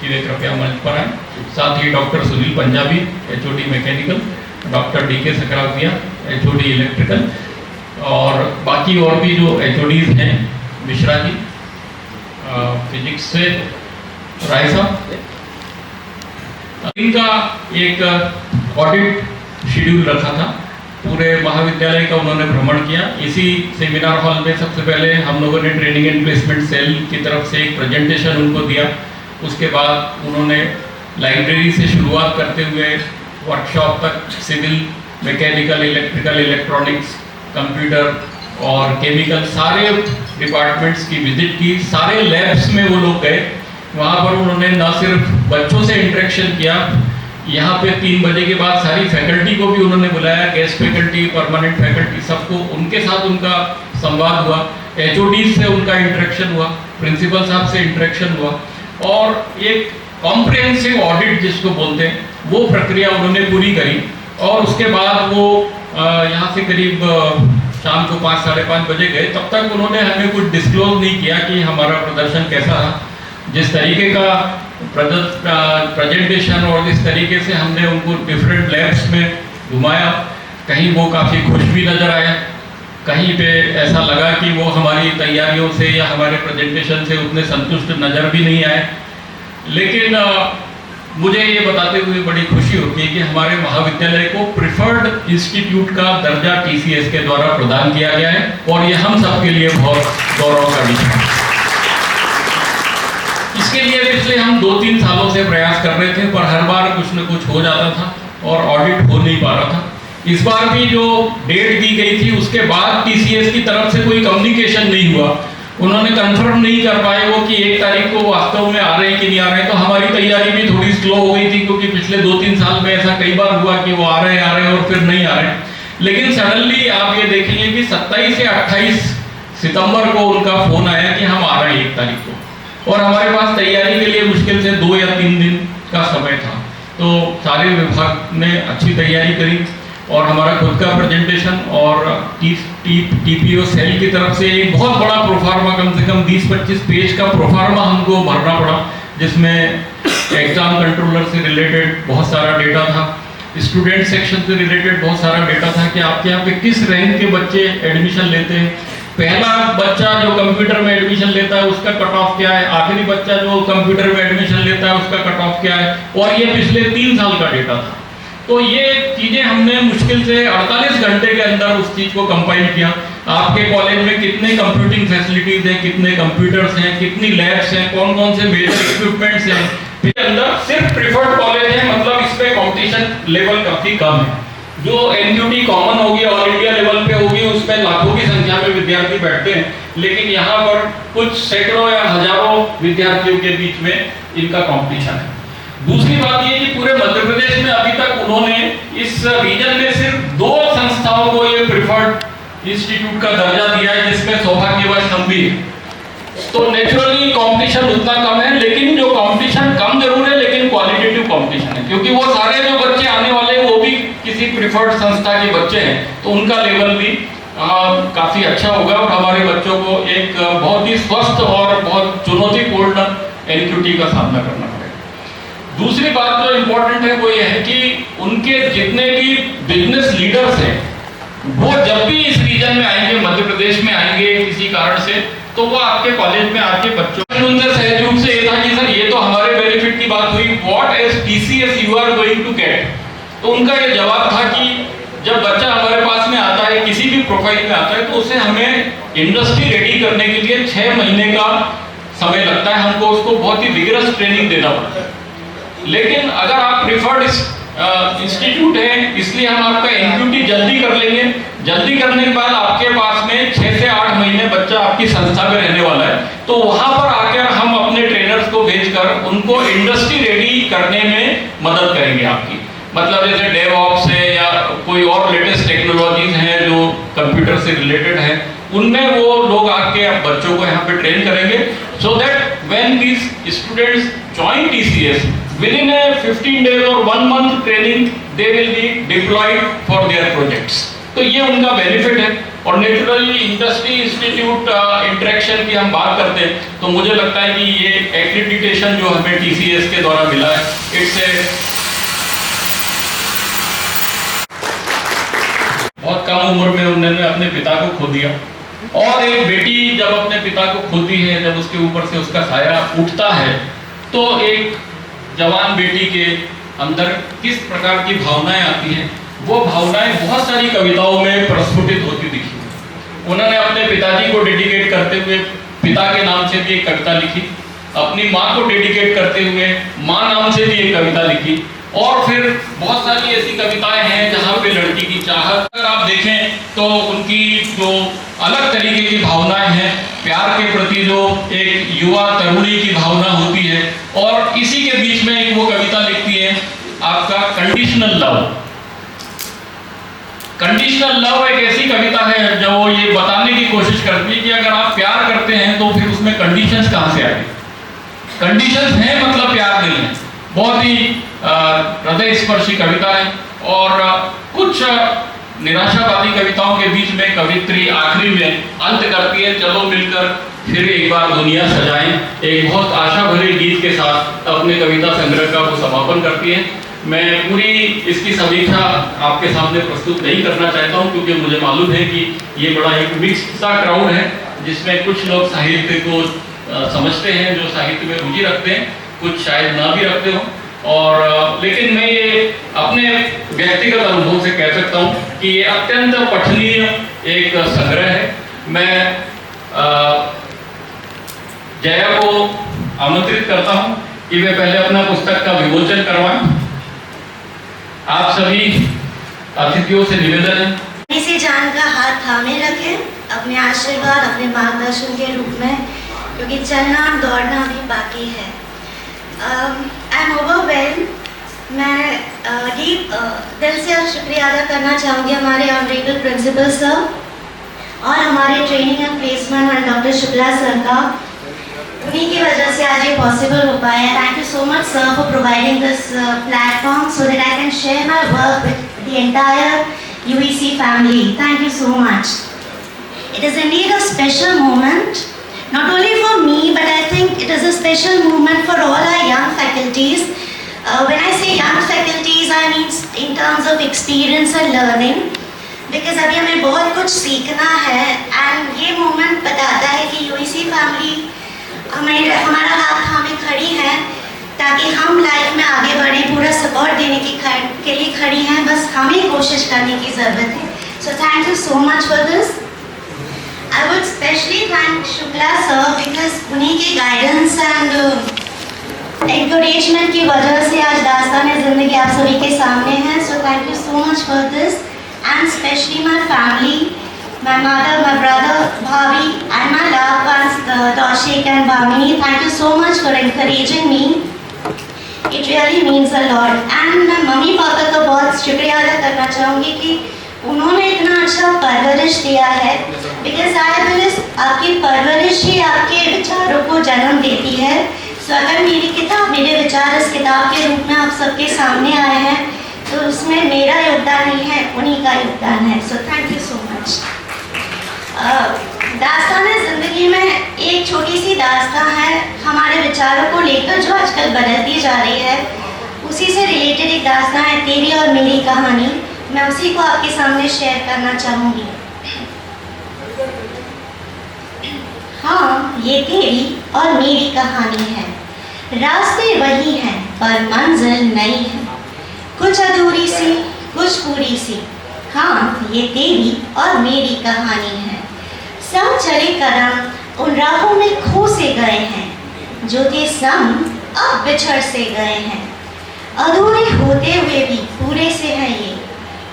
कि वे कृपया मंच पर आए। साथ ही doctor Sunil Punjabi, HOD mechanical, doctor DK Sakratiya, HOD electrical, और बाकी और भी जो HODs हैं, मिश्रा जी फिजिक्स से, राय साहब, इनका एक ऑडिट शेड्यूल रखा था। पूरे महाविद्यालय का उन्होंने भ्रमण किया। इसी सेमिनार हॉल में सबसे पहले हम लोगों ने ट्रेनिंग एंड प्लेसमेंट सेल की तरफ से एक प्रेजेंटेशन उनको दिया। उसके बाद उन्होंने लाइब्रेरी से शुरुआत करते हुए वर्कशॉप तक civil, mechanical, electrical, electronics, computer और केमिकल सारे डिपार्टमेंट्स की विजिट की। सारे लैब्स में वो लोग गए। वहाँ पर उन्होंने न सिर्फ बच्चों से इंटरेक्शन किया, यहाँ पे 3 बजे के बाद सारी फैकल्टी को भी उन्होंने बुलाया, गेस्ट फैकल्टी, परमानेंट फैकल्टी, सबको उनके साथ उनका संवाद हुआ। HODs से उनका इंटरेक्शन हुआ, प्रिंसिपल साहब से इंटरेक्शन हुआ, और एक कॉम्प्रिहेंसिव ऑडिट जिसको बोलते हैं वो प्रक्रिया उन्होंने पूरी करी। और उसके बाद वो यहाँ से करीब शाम को 5, साढ़े 5 बजे गए। तब तक उन्होंने हमें कुछ डिस्क्लोज नहीं किया कि हमारा प्रदर्शन कैसा रहा। जिस तरीके का प्रेजेंटेशन और जिस तरीके से हमने उनको डिफरेंट लैब्स में घुमाया, कहीं वो काफ़ी खुश भी नज़र आए, कहीं पे ऐसा लगा कि वो हमारी तैयारियों से या हमारे प्रेजेंटेशन से उतने संतुष्ट नज़र भी नहीं आए। लेकिन मुझे ये बताते हुए बड़ी खुशी होती है कि हमारे महाविद्यालय को प्रिफर्ड इंस्टीट्यूट का दर्जा TCS के द्वारा प्रदान किया गया है, और ये हम सब के लिए बहुत गौरव का विषय है। इसके लिए पिछले हम 2-3 सालों से प्रयास कर रहे थे, पर हर बार कुछ न कुछ हो जाता था और ऑडिट हो नहीं पा रहा था। इस बार भी जो डेट दी गई थी उसके बाद TCS की तरफ से कोई कम्युनिकेशन नहीं हुआ। उन्होंने कंफर्म नहीं कर पाए वो कि 1 तारीख को वास्तव में आ रहे हैं कि नहीं आ रहे हैं। तो हमारी तैयारी भी थोड़ी स्लो हो गई थी, क्योंकि पिछले 2-3 साल में ऐसा कई बार हुआ कि वो आ रहे हैं और फिर नहीं आ रहे हैं। लेकिन सडनली आप ये देखेंगे कि 27 से 28 सितंबर को उनका फोन आया कि हम आ रहे हैं 1 तारीख को, और हमारे पास तैयारी के लिए मुश्किल से 2 या 3 दिन का समय था। तो सारे विभाग ने अच्छी तैयारी करी, और हमारा खुद का प्रेजेंटेशन और TPO सेल की तरफ से एक बहुत बड़ा प्रोफार्मा, कम से कम 20-25 पेज का प्रोफार्मा हमको भरना पड़ा, जिसमें एग्जाम कंट्रोलर से रिलेटेड बहुत सारा डेटा था, स्टूडेंट सेक्शन से रिलेटेड बहुत सारा डेटा था कि आपके यहाँ पे किस रैंक के बच्चे एडमिशन लेते हैं, पहला बच्चा जो कंप्यूटर में एडमिशन लेता है उसका कट ऑफ क्या है, आखिरी बच्चा जो कंप्यूटर में एडमिशन लेता है उसका कट ऑफ क्या है, और ये पिछले 3 साल का डेटा था। तो ये चीजें हमने मुश्किल से 48 घंटे के अंदर उस चीज को कंपाइल किया। आपके कॉलेज में कितने कंप्यूटिंग फैसिलिटीज हैं, कितने कंप्यूटर्स हैं, कितनी लैब्स हैं, कौन कौन से मेजर इक्विपमेंट्स हैं, इसके अंदर सिर्फ प्रिफर्ड कॉलेज है, मतलब इस पे कंपटीशन लेवल काफी कम है। जो NQT कॉमन होगी, ऑल इंडिया लेवल पे होगी, उसमें लाखों की संख्या में विद्यार्थी बैठते हैं, लेकिन यहाँ पर कुछ सैकड़ों या हजारों विद्यार्थियों के बीच में इनका कंपटीशन है। दूसरी बात ये कि पूरे मध्य प्रदेश में अभी तक उन्होंने इस रीजन में सिर्फ 2 संस्थाओं को ये प्रिफर्ड इंस्टीट्यूट का दर्जा दिया है, जिसमें सौभाग्यवश हम भी हैं। तो नेचुरली कंपटीशन उतना कम है, लेकिन जो कंपटीशन कम जरूर है, लेकिन क्वालिटेटिव कंपटीशन है, क्योंकि वो सारे जो बच्चे आने वाले हैं वो भी किसी प्रिफर्ड संस्था के बच्चे हैं, तो उनका लेवल भी काफी अच्छा होगा, और हमारे बच्चों को एक बहुत ही स्वस्थ और बहुत चुनौतीपूर्ण NQT का सामना करना पड़ेगा। दूसरी बात जो इम्पोर्टेंट है वो ये है कि उनके जितने भी बिजनेस लीडर्स हैं वो जब भी इस रीजन में आएंगे, मध्य प्रदेश में आएंगे किसी कारण से, तो वो आपके कॉलेज में आके बच्चों उनसे सहज रूप से ये था कि सर ये तो हमारे बेनिफिट की बात हुई, what as TCS you are going to get. तो उनका ये जवाब था कि जब बच्चा हमारे पास में आता है, किसी भी प्रोफाइल में आता है, तो उसे हमें इंडस्ट्री रेडी करने के लिए 6 महीने का समय लगता है, हमको उसको बहुत ही विगरस ट्रेनिंग देना पड़ता है। लेकिन अगर आप प्रिफर्ड इंस्टीट्यूट है, इसलिए हम आपका NQT जल्दी कर लेंगे। जल्दी करने के बाद आपके पास में 6 से 8 महीने बच्चा आपकी संस्था में रहने वाला है, तो वहां पर आकर हम अपने ट्रेनर्स को भेजकर उनको इंडस्ट्री रेडी करने में मदद करेंगे आपकी। मतलब जैसे DevOps है या कोई और लेटेस्ट टेक्नोलॉजीज हैं जो कंप्यूटर से रिलेटेड है, उनमें वो लोग आके बच्चों को यहाँ पे ट्रेन करेंगे, so that when these students join TCS within a 15 days or 1 month training they will be deployed for their projects। तो ये उनका बेनिफिट है। और नेचुरली इंडस्ट्री इंस्टीट्यूट इंटरेक्शन की हम बात करते हैं तो मुझे लगता है कि ये एक्रेडिटेशन जो हमें TCS के द्वारा मिला है, इससे बहुत कम उम्र में उन्होंने अपने पिता को खो दिया। और एक बेटी जब अपने पिता को खोती है, जब उसके ऊपर से उसका साया उठता है, तो एक जवान बेटी के अंदर किस प्रकार की भावनाएं आती हैं, वो भावनाएं बहुत सारी कविताओं में प्रस्फुटित होती दिखी। उन्होंने अपने पिताजी को डेडिकेट करते हुए पिता के नाम से भी एक कविता लिखी, अपनी माँ को डेडिकेट करते हुए माँ नाम से भी एक कविता लिखी, और फिर बहुत सारी ऐसी कविताएं हैं जहाँ पे लड़की की चाहत अगर आप देखें तो उनकी जो अलग तरीके की भावनाएं हैं, प्यार के प्रति जो एक युवा तरुणी की भावना होती है, और इसी के बीच में एक वो कविता लिखती है आपका कंडीशनल लव। कंडीशनल लव एक ऐसी कविता है जो ये बताने की कोशिश करती है कि अगर आप प्यार करते हैं तो फिर उसमें कंडीशंस कहाँ से आए। कंडीशंस हैं मतलब प्यार नहीं है। बहुत ही हृदय स्पर्शी कविता है। और कुछ निराशावादी कविताओं के बीच में कवित्री आखिरी में अंत करती है, चलो मिलकर फिर एक बार दुनिया सजाएं। एक बहुत आशा भरे गीत के साथ अपने कविता संग्रह का वो समापन करती है। मैं पूरी इसकी समीक्षा आपके सामने प्रस्तुत नहीं करना चाहता हूं, क्योंकि मुझे मालूम है कि ये बड़ा एक मिक्स्ड सा क्राउड है, जिसमें कुछ लोग साहित्य को समझते हैं, जो साहित्य में रुचि रखते हैं, कुछ शायद ना भी रखते हो। और लेकिन मैं ये अपने व्यक्तिगत अनुभव से कह सकता हूँ कि ये अत्यंत पठनीय एक संग्रह है। मैं जया को आमंत्रित करता हूँ कि वे पहले अपना पुस्तक का विमोचन करवाएं। आप सभी अतिथियों से निवेदन है इसी जान का हाथ थामे रखें, अपने आशीर्वाद अपने मार्गदर्शन के रूप में, क्योंकि चलना दौड़ना भी बाकी है। I am overwhelm. मैं दिल से शुक्रिया अदा करना चाहूँगी हमारे ऑनरेबल प्रिंसिपल सर और हमारे ट्रेनिंग एंड प्लेसमेंट और डॉक्टर शुक्ला सर का। उन्हीं की वजह से आज ये पॉसिबल हो पाया। Thank you so much sir for providing this platform so that I can share my work with the entire UEC family. Thank you so much. It is indeed a special moment, not only for me, but I think it is a special moment for all our young faculties. When I say young faculties, I mean in terms of experience and learning, because अभी हमें बहुत कुछ सीखना है, and ये moment बताता है कि UEC family हमारा हाथ थामे खड़ी है ताकि हम लाइफ में आगे बढ़े। पूरा सपोर्ट देने के लिए खड़ी हैं, बस हमें कोशिश करने की ज़रूरत है। So thank you so much for this. I would specially thank Shukla sir, because उन्हीं के गाइडेंस एंड एनकरेजमेंट की वजह से आज दास्तान ज़िंदगी आप सभी के सामने है। So thank you so much for this, and specially my family, my mother, my brother, Bhavi, and my loved ones, Daushik and Bhamini. Thank you so much for encouraging me. It really means a lot. And मैं mummy papa का बहुत शुक्रिया अदा करना चाहूँगी कि उन्होंने इतना अच्छा परवरिश दिया है। Because I believe आपकी परवरिश ही आपके विचारों को जन्म देती है। So अगर मेरी किताब, मेरे विचार इस किताब के रूप में आप सबके सामने आए हैं, तो उसमें मेरा योगदान नहीं है, उन्हीं का योगदान है। So thank you so much. दास्तान ज़िंदगी में एक छोटी सी दास्तान है हमारे विचारों को लेकर जो आजकल बदलती जा रही है। उसी से रिलेटेड एक दास्तान है, तेरी और मेरी कहानी। मैं उसी को आपके सामने शेयर करना चाहूँगी। हाँ, ये तेरी और मेरी कहानी है। रास्ते वही हैं पर मंजिल नई है, कुछ अधूरी सी कुछ पूरी सी। हाँ, ये तेरी और मेरी कहानी है। संग चले कदम उन राहों में खो से गए हैं, जो थे संग अब बिछड़ से गए हैं। अधूरे होते हुए भी पूरे से है ये।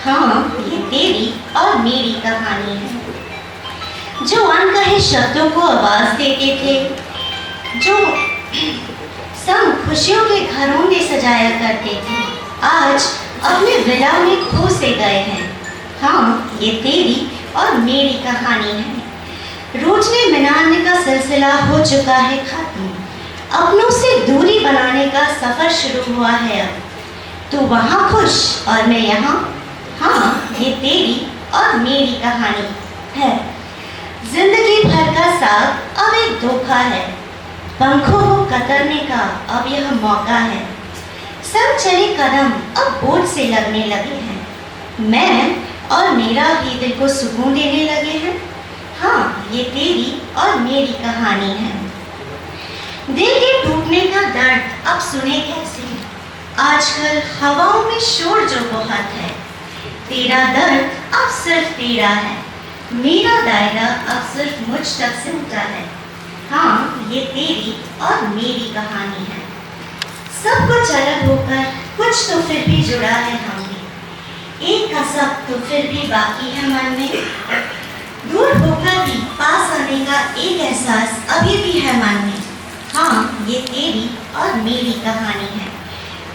हाँ, ये तेरी और मेरी कहानी है। जो अनकहे शब्दों को आवाज देते थे, जो संग खुशियों के घरों में सजाया करते थे, आज अपने विला में खो से गए हैं। हाँ, ये तेरी और मेरी कहानी है। रोजने मिलाने का सिलसिला हो चुका है खत्म, अपनों से दूरी बनाने का सफर शुरू हुआ है अब। तू वहाँ खुश और मैं यहाँ, हाँ, ये तेरी और मेरी कहानी। है। जिंदगी भर का साथ अब एक धोखा है, पंखों को कतरने का अब यह मौका है। सब चले कदम अब बोझ से लगने लगे हैं, मैं और मेरा ही दिल को सुकून देने लगे हैं। हाँ, ये तेरी और मेरी कहानी है। दिल के टूटने का दर्द अब सुने कैसे, आजकल हवाओं में शोर जो बहुत है। तेरा दर्द अब सिर्फ तेरा है, मेरा दायरा अब सिर्फ मुझ तक सिमटा है। हाँ, ये तेरी और मेरी कहानी है। सब कुछ अलग होकर कुछ तो फिर भी जुड़ा है हमने, एक कसक तो फिर भी बाकी है मन में। दूर होकर भी पास आने का एक एहसास अभी भी है मन में। हाँ, ये तेरी और मेरी कहानी है,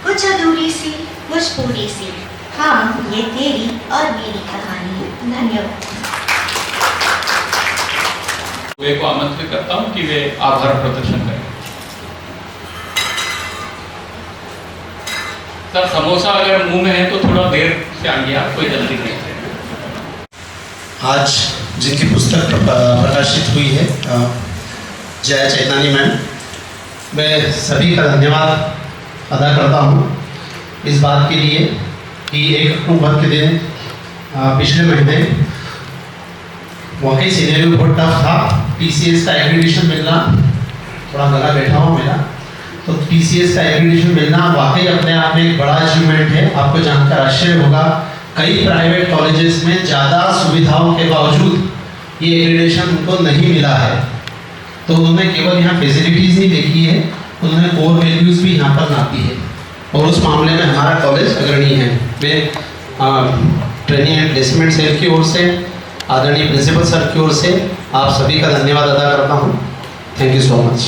कुछ अधूरी सी कुछ पूरी सी। हाँ, ये तेरी और मेरी कहानी है। धन्यवाद। वे को आमंत्रित करता हूं कि वे आभार प्रदर्शन करें। सर, समोसा अगर मुंह में है तो थोड़ा देर से आइए, आप कोई जल्दी नहीं है। आज जिनकी पुस्तक प्रकाशित हुई है जया चैतन्य मैम, मैं सभी का धन्यवाद अदा करता हूँ इस बात के लिए कि 1 अक्टूबर के दिन पिछले महीने वाकई सिनेरियो बहुत टफ था। TCS का एक्रीडिशन मिलना, थोड़ा गला बैठा हुआ मेरा, तो TCS का एक्रीडिशन मिलना वाकई अपने आप में एक बड़ा अचीवमेंट है। आपको जानकर आश्चर्य होगा, कई प्राइवेट कॉलेजेस में ज़्यादा सुविधाओं के बावजूद ये एक्रीडिशन उनको नहीं मिला है। तो उन्होंने केवल यहाँ फैसिलिटीज़ नहीं देखी है, उन्होंने कोर वैल्यूज़ भी यहाँ पर नापी है, और उस मामले में हमारा कॉलेज अग्रणी है। मैं ट्रेनिंग एंड प्लेसमेंट सेल की ओर से, आदरणीय प्रिंसिपल सर की ओर से आप सभी का धन्यवाद अदा करता हूँ। Thank you so much.